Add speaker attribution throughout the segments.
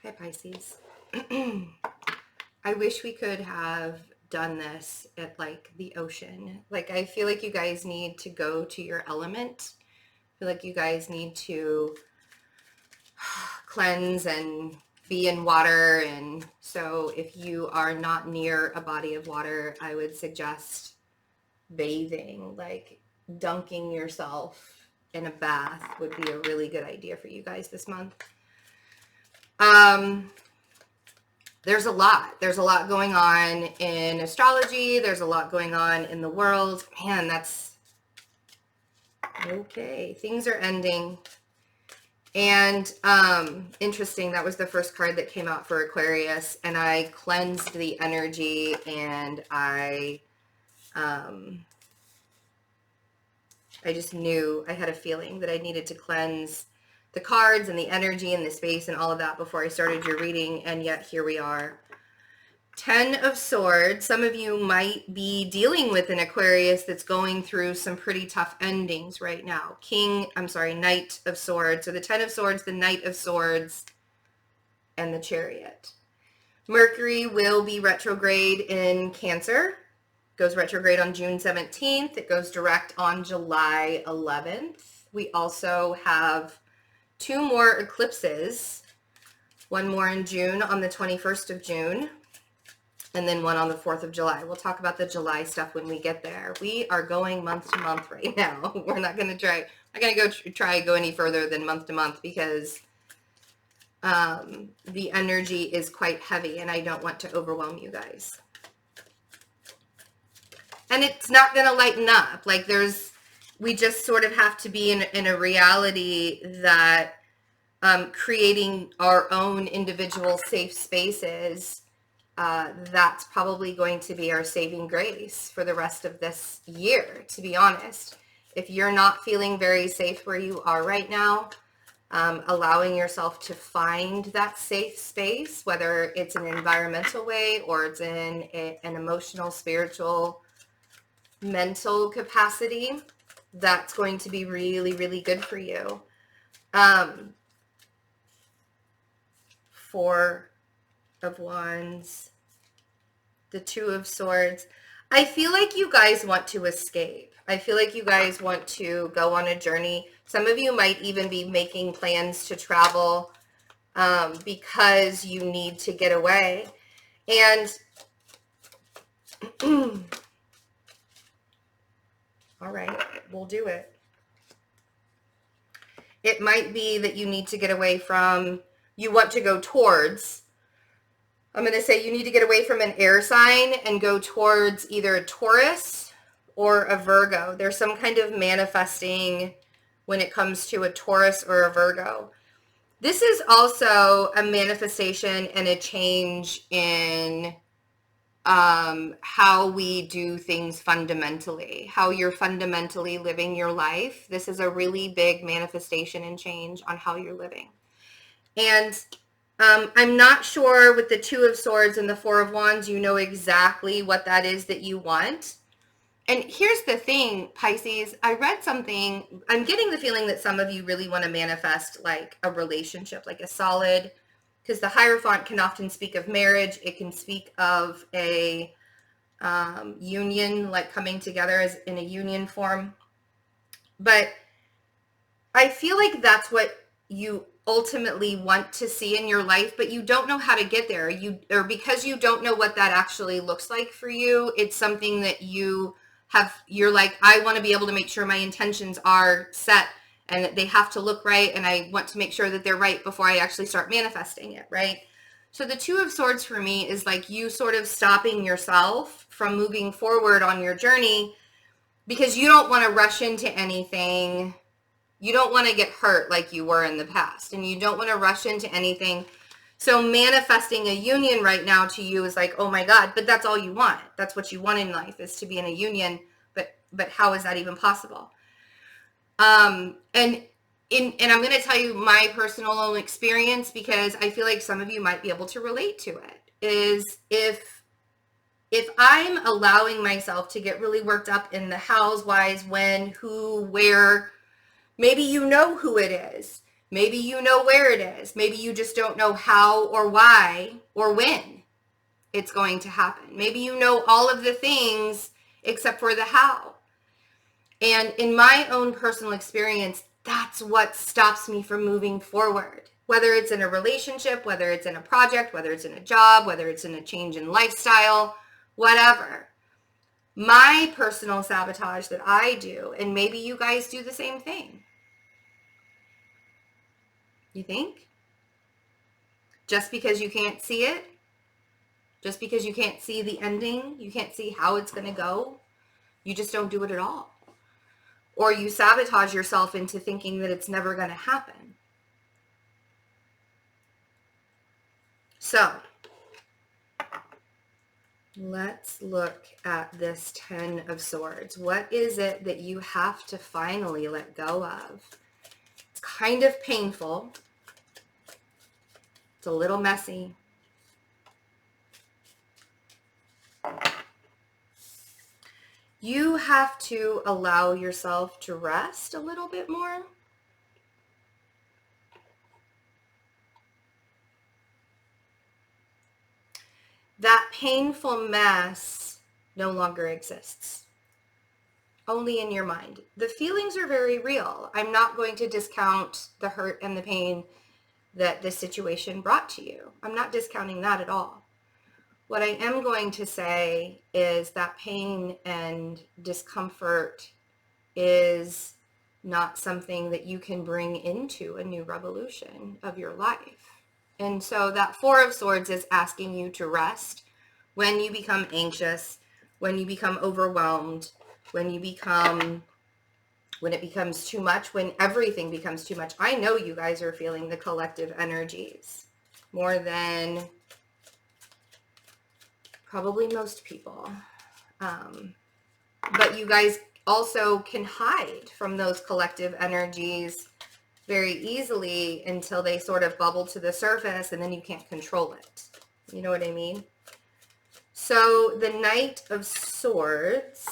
Speaker 1: Hi, Pisces. I wish we could have done this at like the ocean. Like, I feel like you guys need to go to your element. I feel like you guys need to cleanse and be in water. And so if you are not near a body of water, I would suggest bathing, like dunking yourself in a bath would be a really good idea for you guys this month. There's a lot. There's a lot going on in astrology. There's a lot going on in the world. Man, that's okay. Things are ending. And interesting, that was the first card that came out for Aquarius. And I cleansed the energy and I just knew, I had a feeling that I needed to cleanse the cards and the energy and the space and all of that before I started your reading, and yet here we are. 10 of Swords. Some of you might be dealing with an Aquarius that's going through some pretty tough endings right now. Knight of Swords. So the 10 of Swords, the Knight of Swords, and the Chariot. Mercury will be retrograde in Cancer. Goes retrograde on June 17th. It goes direct on July 11th. We also have 2 more eclipses. One more in June on the 21st of June. And then one on the 4th of July. We'll talk about the July stuff when we get there. We are going month to month right now. We're not going to go any further than month to month because the energy is quite heavy and I don't want to overwhelm you guys. And it's not going to lighten up. Like we just sort of have to be in a reality that creating our own individual safe spaces, that's probably going to be our saving grace for the rest of this year, to be honest. If you're not feeling very safe where you are right now, allowing yourself to find that safe space, whether it's an environmental way or it's in an emotional, spiritual, mental capacity, that's going to be really, really good for you. 4 of Wands, the 2 of Swords. I feel like you guys want to escape. I feel like you guys want to go on a journey. Some of you might even be making plans to travel because you need to get away. And all right, we'll do it. It might be that you need to get away from, you want to go towards, I'm going to say you need to get away from an air sign and go towards either a Taurus or a Virgo. There's some kind of manifesting when it comes to a Taurus or a Virgo. This is also a manifestation and a change in how we do things fundamentally, how you're fundamentally living your life. This is a really big manifestation and change on how you're living. And I'm not sure with the 2 of Swords and the 4 of Wands, you know exactly what that is that you want. And here's the thing, Pisces, I read something, I'm getting the feeling that some of you really want to manifest like a relationship, like a solid, because the Hierophant can often speak of marriage. It can speak of a union, like coming together as in a union form. But I feel like that's what you ultimately want to see in your life, but you don't know how to get there. Or because you don't know what that actually looks like for you, it's something that you're like, I want to be able to make sure my intentions are set and that they have to look right, and I want to make sure that they're right before I actually start manifesting it, right? So the 2 of Swords for me is like you sort of stopping yourself from moving forward on your journey because you don't want to rush into anything. You don't want to get hurt like you were in the past, and you don't want to rush into anything. So manifesting a union right now to you is like, oh my God, but that's all you want. That's what you want in life, is to be in a union. But how is that even possible? And I'm going to tell you my personal own experience, because I feel like some of you might be able to relate to it, is if I'm allowing myself to get really worked up in the hows, whys, when, who, where, maybe you know who it is. Maybe you know where it is. Maybe you just don't know how or why or when it's going to happen. Maybe you know all of the things except for the how. And in my own personal experience, that's what stops me from moving forward. Whether it's in a relationship, whether it's in a project, whether it's in a job, whether it's in a change in lifestyle, whatever. My personal sabotage that I do, and maybe you guys do the same thing. You think? Just because you can't see it, just because you can't see the ending, you can't see how it's going to go, you just don't do it at all. Or you sabotage yourself into thinking that it's never going to happen. So, let's look at this 10 of Swords. What is it that you have to finally let go of? It's kind of painful. It's a little messy. You have to allow yourself to rest a little bit more. That painful mess no longer exists. Only in your mind. The feelings are very real. I'm not going to discount the hurt and the pain that this situation brought to you. I'm not discounting that at all. What I am going to say is that pain and discomfort is not something that you can bring into a new revolution of your life. And so that 4 of Swords is asking you to rest when you become anxious, when you become overwhelmed, when it becomes too much, when everything becomes too much. I know you guys are feeling the collective energies more than probably most people. But you guys also can hide from those collective energies very easily until they sort of bubble to the surface, and then you can't control it. You know what I mean? So the Knight of Swords,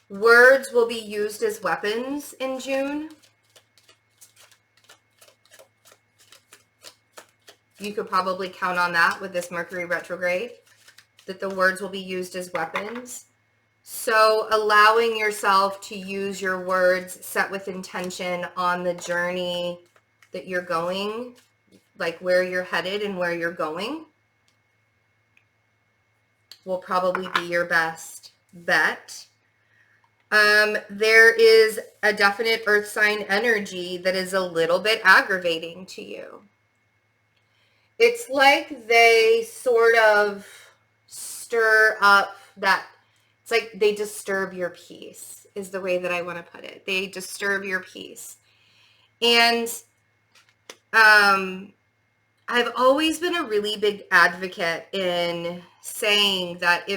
Speaker 1: words will be used as weapons in June. You could probably count on that with this Mercury retrograde, that the words will be used as weapons. So allowing yourself to use your words set with intention on the journey that you're going, like where you're headed and where you're going, will probably be your best bet. There is a definite earth sign energy that is a little bit aggravating to you. It's like they sort of stir up that, it's like they disturb your peace is the way that I want to put it. They disturb your peace. And I've always been a really big advocate in saying that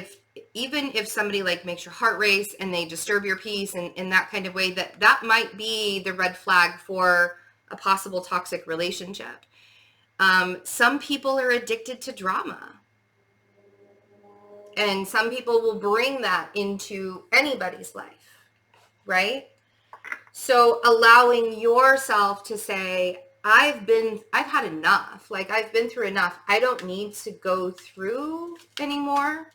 Speaker 1: even if somebody like makes your heart race and they disturb your peace in that kind of way, that might be the red flag for a possible toxic relationship. Some people are addicted to drama. And some people will bring that into anybody's life, right? So allowing yourself to say, I've had enough. Like, I've been through enough. I don't need to go through anymore.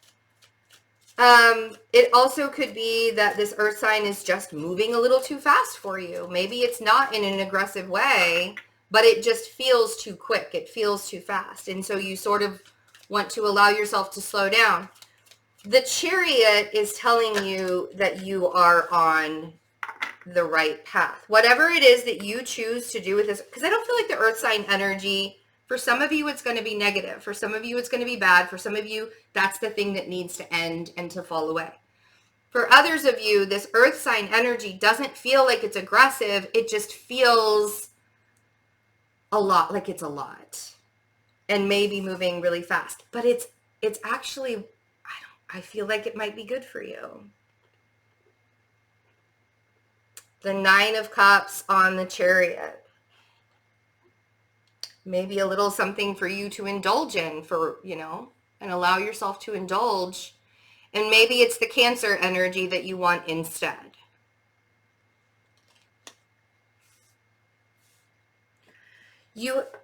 Speaker 1: It also could be that this earth sign is just moving a little too fast for you. Maybe it's not in an aggressive way, but it just feels too quick. It feels too fast. And so you sort of want to allow yourself to slow down. The Chariot is telling you that you are on the right path. Whatever it is that you choose to do with this, because I don't feel like the earth sign energy, for some of you, it's going to be negative. For some of you, it's going to be bad. For some of you, that's the thing that needs to end and to fall away. For others of you, this earth sign energy doesn't feel like it's aggressive. It just feels a lot, like it's a lot, and maybe moving really fast. But it's actually, I feel like it might be good for you. The 9 of Cups on the Chariot. Maybe a little something for you to indulge in and allow yourself to indulge. And maybe it's the Cancer energy that you want instead.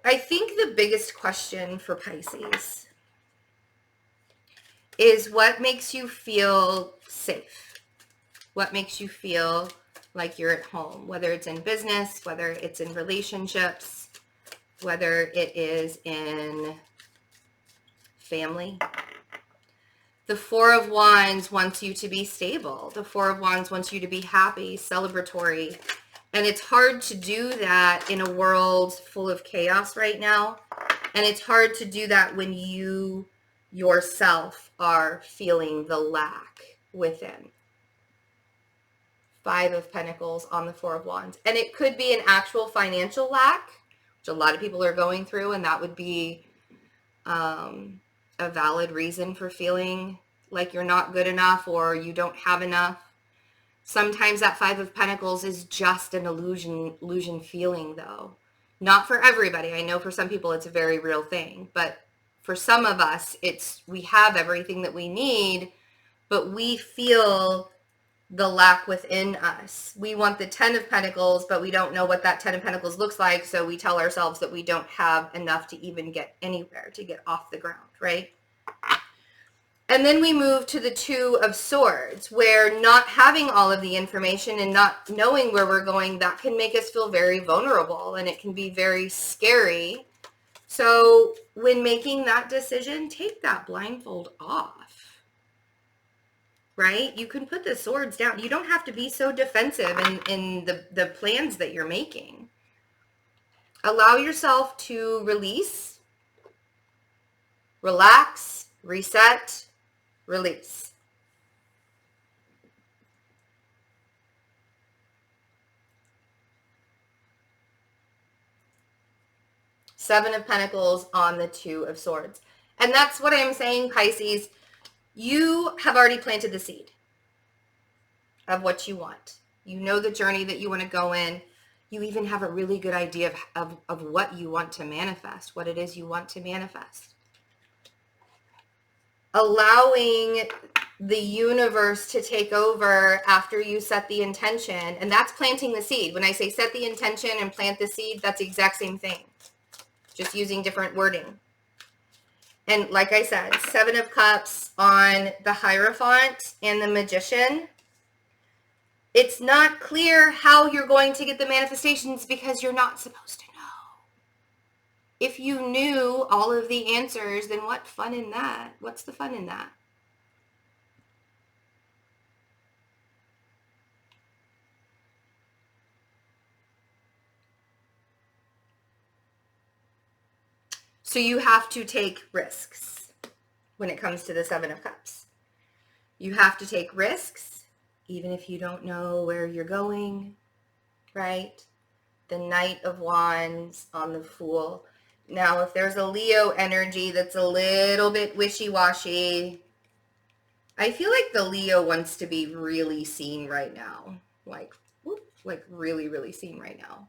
Speaker 1: I think the biggest question for Pisces is what makes you feel safe? What makes you feel like you're at home, whether it's in business, whether it's in relationships, whether it is in family. The Four of Wands wants you to be stable. The Four of Wands wants you to be happy, celebratory. And it's hard to do that in a world full of chaos right now. And it's hard to do that when you yourself are feeling the lack within. Five of Pentacles on the Four of Wands. And it could be an actual financial lack, which a lot of people are going through, and that would be a valid reason for feeling like you're not good enough or you don't have enough. Sometimes that Five of Pentacles is just an illusion feeling, though. Not for everybody. I know for some people it's a very real thing, but for some of us, we have everything that we need, but we feel the lack within us. We want the Ten of Pentacles, but we don't know what that Ten of Pentacles looks like, so we tell ourselves that we don't have enough to even get anywhere, to get off the ground, right? And then we move to the Two of Swords, where not having all of the information and not knowing where we're going, that can make us feel very vulnerable, and it can be very scary. So when making that decision, take that blindfold off. Right? You can put the swords down. You don't have to be so defensive in the plans that you're making. Allow yourself to release, relax, reset, release. Seven of Pentacles on the Two of Swords. And that's what I'm saying, Pisces. You have already planted the seed of what you want. You know the journey that you want to go in. You even have a really good idea of what you want to manifest, what it is you want to manifest. Allowing the universe to take over after you set the intention, and that's planting the seed. When I say set the intention and plant the seed, that's the exact same thing, just using different wording. And like I said, Seven of Cups on the Hierophant and the Magician. It's not clear how you're going to get the manifestations because you're not supposed to know. If you knew all of the answers, then what fun in that? What's the fun in that? So you have to take risks when it comes to the Seven of Cups. You have to take risks, even if you don't know where you're going, right? The Knight of Wands on the Fool. Now, if there's a Leo energy that's a little bit wishy-washy, I feel like the Leo wants to be really seen right now. Like really, really seen right now.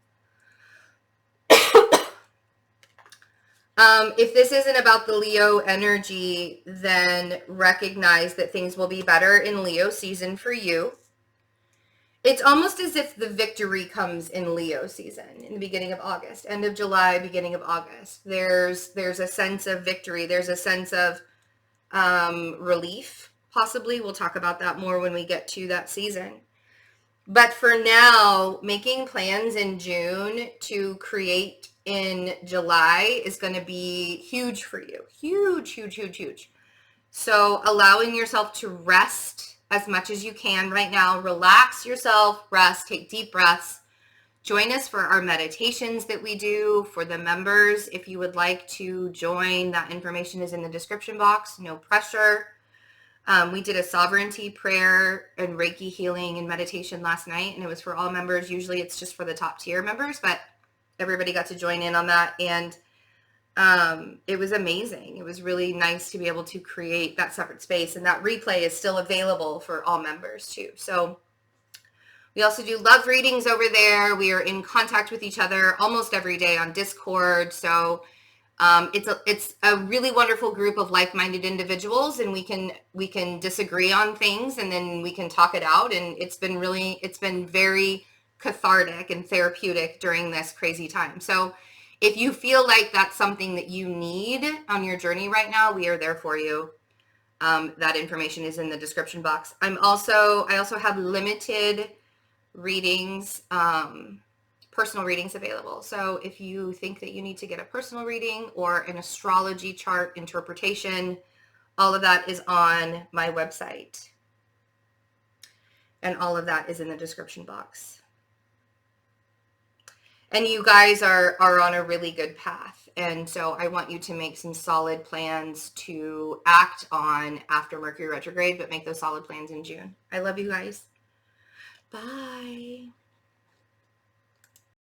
Speaker 1: If this isn't about the Leo energy, then recognize that things will be better in Leo season for you. It's almost as if the victory comes in Leo season, in the beginning of August, end of July, beginning of August. There's a sense of victory. There's a sense of relief, possibly. We'll talk about that more when we get to that season. But for now, making plans in June to create in July is going to be huge for you. Huge, huge, huge, huge. So allowing yourself to rest as much as you can right now. Relax yourself, rest, take deep breaths. Join us for our meditations that we do for the members. If you would like to join, that information is in the description box. No pressure. We did a sovereignty prayer and Reiki healing and meditation last night, and it was for all members. Usually it's just for the top tier members, but everybody got to join in on that, and it was amazing. It was really nice to be able to create that separate space, and that replay is still available for all members too. So we also do love readings over there. We are in contact with each other almost every day on Discord. So it's a really wonderful group of like-minded individuals, and we can disagree on things, and then we can talk it out. And it's been very cathartic and therapeutic during this crazy time. So If you feel like that's something that you need on your journey right now, we are there for you. That information is in the description box. I also have limited readings, personal readings available. So if you think that you need to get a personal reading or an astrology chart interpretation, all of that is on my website. And all of that is in the description box. And you guys are on a really good path. And so I want you to make some solid plans to act on after Mercury retrograde, but make those solid plans in June. I love you guys. Bye.